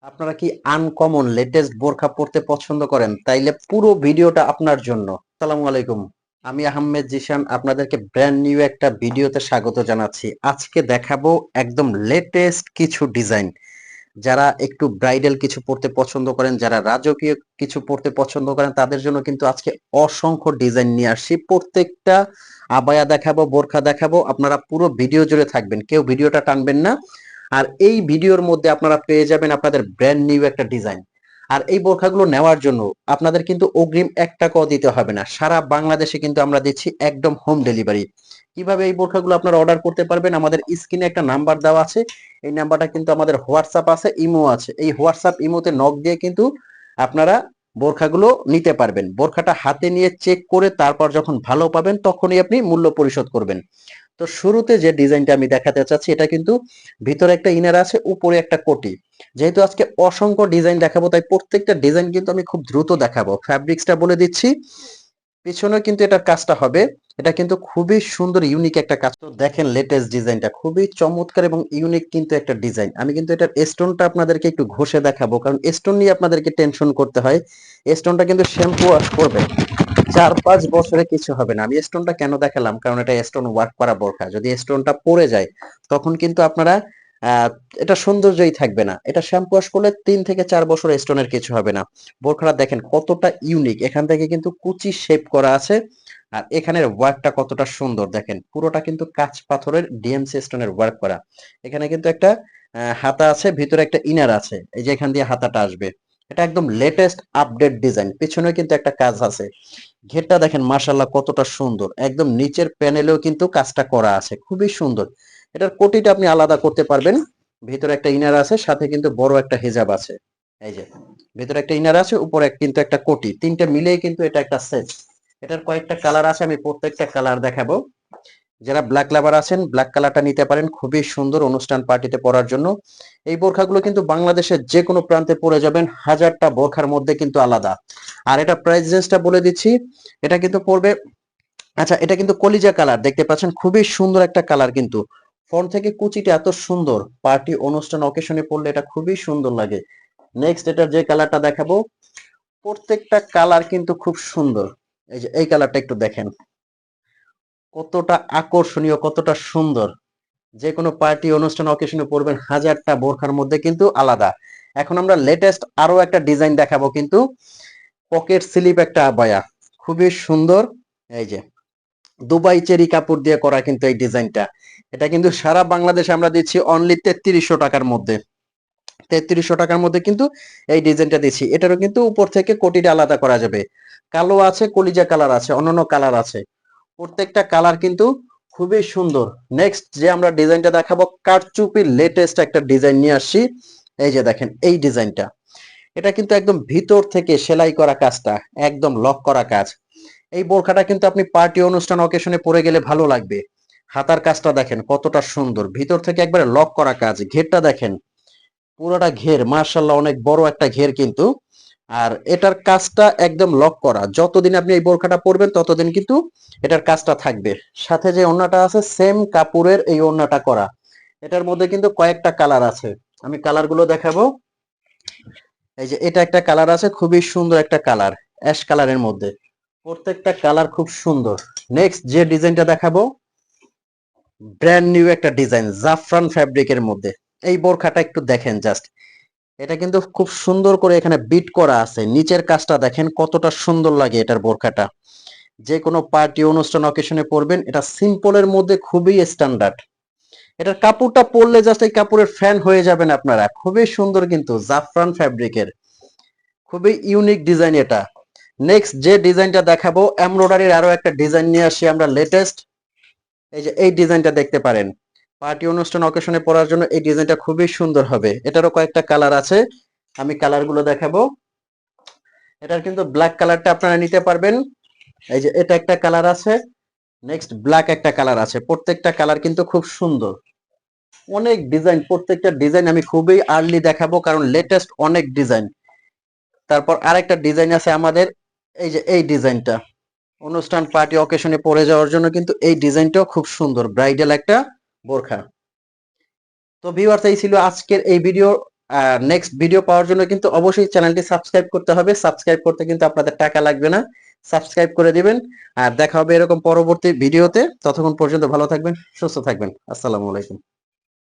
আপনারা কি uncommon latest বোরখা পড়তে পছন্দ করেন? তাইলে পুরো ভিডিওটা আপনার জন্য। আসসালামু আলাইকুম। আমি আহমেদ জিশান আপনাদেরকে ব্র্যান্ড নিউ একটা ভিডিওতে স্বাগত জানাচ্ছি। আজকে দেখাবো একদম লেটেস্ট কিছু ডিজাইন। যারা একটু ব্রাইডাল কিছু পড়তে পছন্দ করেন, যারা রাজকীয় কিছু পড়তে পছন্দ করেন তাদের জন্য কিন্তু আজকে অসংখ্য ডিজাইন নিয়ে আসছি। প্রত্যেকটা আবায়া দেখাবো, বোরখা দেখাবো। আপনারা পুরো ভিডিও জুড়ে থাকবেন। কেউ ভিডিওটা টানবেন না। আর এই ভিডিওর মধ্যে আপনারা পেয়ে যাবেন আপনাদের ব্র্যান্ড নিউ একটা ডিজাইন। আর এই বোরখাগুলো নেওয়ার জন্য আপনাদের কিন্তু অগ্রিম ১ টাকাও দিতে হবে না। সারা বাংলাদেশে কিন্তু আমরা দিচ্ছি একদম হোম ডেলিভারি। কিভাবে এই বোরখাগুলো আপনারা অর্ডার করতে পারবেন? আমাদের স্ক্রিনে একটা নাম্বার দেওয়া আছে। এই নাম্বারটা কিন্তু আমাদের হোয়াটসঅ্যাপ আছে, ইমো আছে। এই হোয়াটসঅ্যাপ ইমোতে নক দিয়ে কিন্তু আপনারা বোরখাগুলো নিতে পারবেন। বোরখাটা হাতে নিয়ে চেক করে তারপর যখন ভালো পাবেন তখনই আপনি মূল্য পরিশোধ করবেন। তো শুরুতে যে ডিজাইনটা আমি দেখাতে চাচ্ছি এটা কিন্তু ভিতরে একটা ইনার আছে, উপরে একটা কোটি। যেহেতু আজকে অসংখ্য ডিজাইন দেখাবো তাই প্রত্যেকটা ডিজাইন কিন্তু আমি খুব দ্রুত দেখাবো। ফ্যাব্রিক্সটা বলে দিচ্ছি, পিছনে কিন্তু এটার কাজটা হবে। এটা কিন্তু খুবই সুন্দর ইউনিক একটা কাজ। তো দেখেন লেটেস্ট ডিজাইনটা খুবই চমৎকার এবং ইউনিক কিন্তু একটা ডিজাইন। আমি কিন্তু এটার স্টোনটা আপনাদেরকে একটু ঘষে দেখাবো, কারণ স্টোন নিয়ে আপনাদেরকে টেনশন করতে হয়। স্টোনটা কিন্তু শ্যাম্পু ওয়াশ করবেন ৪-৫ বছরে কিছু হবে না। আমি স্টোনটা কেন দেখালাম, কারণ এটা স্টোন ওয়ার্ক করা বোরখা। যদি স্টোনটা পড়ে যায় তখন কিন্তু আপনারা আহ, এটা সৌন্দর্যই থাকবে না। এটা শ্যাম্পু ওয়াশ করলে ৩ থেকে ৪ বছর স্টোনের কিছু হবে না। বোরখাটা দেখেন কতটা ইউনিক, এখান থেকে কিন্তু কুচি শেপ করা আছে। আর এখানের ওয়ার্কটা কতটা সুন্দর দেখেন, পুরোটা কিন্তু কাঁচ পাথরের ডিএমসি স্টোনের ওয়ার্ক করা। এখানে কিন্তু একটা হাতা আছে, ভিতরে একটা ইনার আছে, এই যে এখান দিয়ে হাতাটা আসবে। এটা একদম লেটেস্ট আপডেট ডিজাইন। পিছনে কিন্তু একটা কাজ আছে। ঘেরটা দেখেন মাশাআল্লাহ কতটা সুন্দর, একদম নিচের প্যানেলেও কিন্তু কাজটা করা আছে, খুবই সুন্দর। এটার কোটিটা আপনি আলাদা করতে পারবেন। ভিতরে একটা ইনার আছে, সাথে কিন্তু বড় একটা হিজাব আছে। এই যে ভিতরে একটা ইনার আছে, উপরে কিন্তু একটা কোটি, তিনটা মিলেই কিন্তু এটা একটা সেট। এটার কয়েকটা কালার আছে, আমি প্রত্যেকটা কালার দেখাবো। যারা ব্ল্যাক লাভার আছেন ব্ল্যাক কালারটা নিতে পারেন, খুবই সুন্দর অনুষ্ঠান পার্টিতে পরার জন্য। এই বোরখাগুলো কিন্তু বাংলাদেশের যে কোনো প্রান্তে পরে যাবেন, হাজারটা বোরখার মধ্যে কিন্তু আলাদা। আর এটা প্রাইস রেঞ্জটা বলে দিচ্ছি, এটা কিন্তু পড়বে, আচ্ছা এটা কিন্তু কলিজা কালার দেখতে পাচ্ছেন, খুবই সুন্দর একটা কালার কিন্তু। ফ্রন্ট থেকে কুচিটা এত সুন্দর, পার্টি অনুষ্ঠান অকেশনে পড়লে এটা খুবই সুন্দর লাগে। নেক্সট এটার যে কালারটা দেখাবো, প্রত্যেকটা কালার কিন্তু খুব সুন্দর। এই যে এই কালারটা একটু দেখেন, কতটা আকর্ষণীয়, কতটা সুন্দর। যে কোনো পার্টি অনুষ্ঠান অকেশনে পরবেন, হাজারটা বোরখার মধ্যে কিন্তু আলাদা। এখন আমরা লেটেস্ট আরো একটা ডিজাইন দেখাবো, কিন্তু পকেট স্লিপ একটা আবায়া, খুবই সুন্দর। এই যে দুবাই চেরি কাপড় দিয়ে করা কিন্তু এই ডিজাইনটা। এটা কিন্তু সারা বাংলাদেশে আমরা দিচ্ছি অনলি ৩৩০০ টাকার মধ্যে। ৩৩০০ টাকার মধ্যে কিন্তু এই ডিজাইনটা দিচ্ছি। এটারও কিন্তু উপর থেকে কোটিটা আলাদা করা যাবে। কালো আছে, কলিজা কালার আছে, অন্যান্য কালার আছে। প্রত্যেকটা কালার কিন্তু খুবই সুন্দর। নেক্সট যে আমরা ডিজাইনটা দেখাবো, কারচুপির লেটেস্ট একটা ডিজাইন নিয়ে আসছি। এই যে দেখেন এই ডিজাইনটা, এটা কিন্তু একদম ভিতর থেকে সেলাই করা কাজটা, একদম লক করা কাজ। এই বোরখাটা কিন্তু আপনি পার্টি অনুষ্ঠান অকেশনে পরে গেলে ভালো লাগবে। হাতার কাজটা দেখেন কতটা সুন্দর, ভিতর থেকে একবারে লক করা কাজ। ঘেরটা দেখেন, পুরোটা ঘের মাশাআল্লাহ, অনেক বড় একটা ঘের কিন্তু। আর এটার কাজটা একদম লক করা, যতদিন আপনি এই বোরখাটা পরবেন ততদিন কিন্তু এটার কাজটা থাকবে। সাথে যে ওড়নাটা আছে সেম কাপড়ের এই ওড়নাটা করা। এটার মধ্যে কিন্তু কয়েকটা কালার আছে, আমি কালারগুলো দেখাবো। এই যে এটা একটা কালার আছে, খুবই সুন্দর একটা কালার, অ্যাশ কালারের মধ্যে। প্রত্যেকটা কালার খুব সুন্দর। নেক্সট যে ডিজাইনটা দেখাবো, ব্র্যান্ড নিউ একটা ডিজাইন জাফরান ফ্যাব্রিকের মধ্যে। এই বোরখাটা একটু দেখেন জাস্ট, এটা কিন্তু খুব সুন্দর করে এখানে বিট করা আছে। নিচের কাজটা দেখেন কতটা সুন্দর লাগে এটার বোরখাটা। যে কোনো পার্টি অনুষ্ঠান অকেশনে পরবেন, এটা সিম্পলের মধ্যে খুবই স্ট্যান্ডার্ড। এটার কাপড়টা পরলে জাস্ট এই কাপড়ের ফ্যান হয়ে যাবেন আপনারা। খুবই সুন্দর কিন্তু জাফরান ফ্যাব্রিকের, খুবই ইউনিক ডিজাইন এটা। নেক্সট যে ডিজাইনটা দেখাবো, এমব্রয়ডারির আরো একটা ডিজাইন নিয়ে আসি আমরা লেটেস্ট। এই যে এই ডিজাইনটা দেখতে পারেন, পার্টি অনুষ্ঠান অকেশনে পরার জন্য এই ডিজাইনটা খুবই সুন্দর হবে। এটারও কয়েকটা কালার আছে, আমি কালারগুলো দেখাবো। এটার কিন্তু ব্ল্যাক কালারটা আপনারা নিতে পারবেন। এই যে এটা একটা কালার আছে, নেক্সট ব্ল্যাক একটা কালার আছে। প্রত্যেকটা কালার কিন্তু খুব সুন্দর। অনেক ডিজাইন, প্রত্যেকটা ডিজাইন আমি খুবই আর্লি দেখাবো কারণ লেটেস্ট অনেক ডিজাইন। তারপর আরেকটা ডিজাইন আছে আমাদের, এই যে এই ডিজাইনটা অনুষ্ঠান পার্টি অকেশনে পরে যাওয়ার জন্য কিন্তু এই ডিজাইনটাও খুব সুন্দর, ব্রাইডাল একটা বোরখা। তো ভিউয়ার্স এই ছিল আজকের এই ভিডিও। নেক্সট ভিডিও পাওয়ার জন্য কিন্তু অবশ্যই চ্যানেলটি সাবস্ক্রাইব করতে হবে। সাবস্ক্রাইব করতে কিন্তু আপনাদের টাকা লাগবে না, সাবস্ক্রাইব করে দিবেন। আর দেখা হবে এরকম পরবর্তী ভিডিওতে। ততক্ষণ পর্যন্ত ভালো থাকবেন, সুস্থ থাকবেন। আসসালামু আলাইকুম।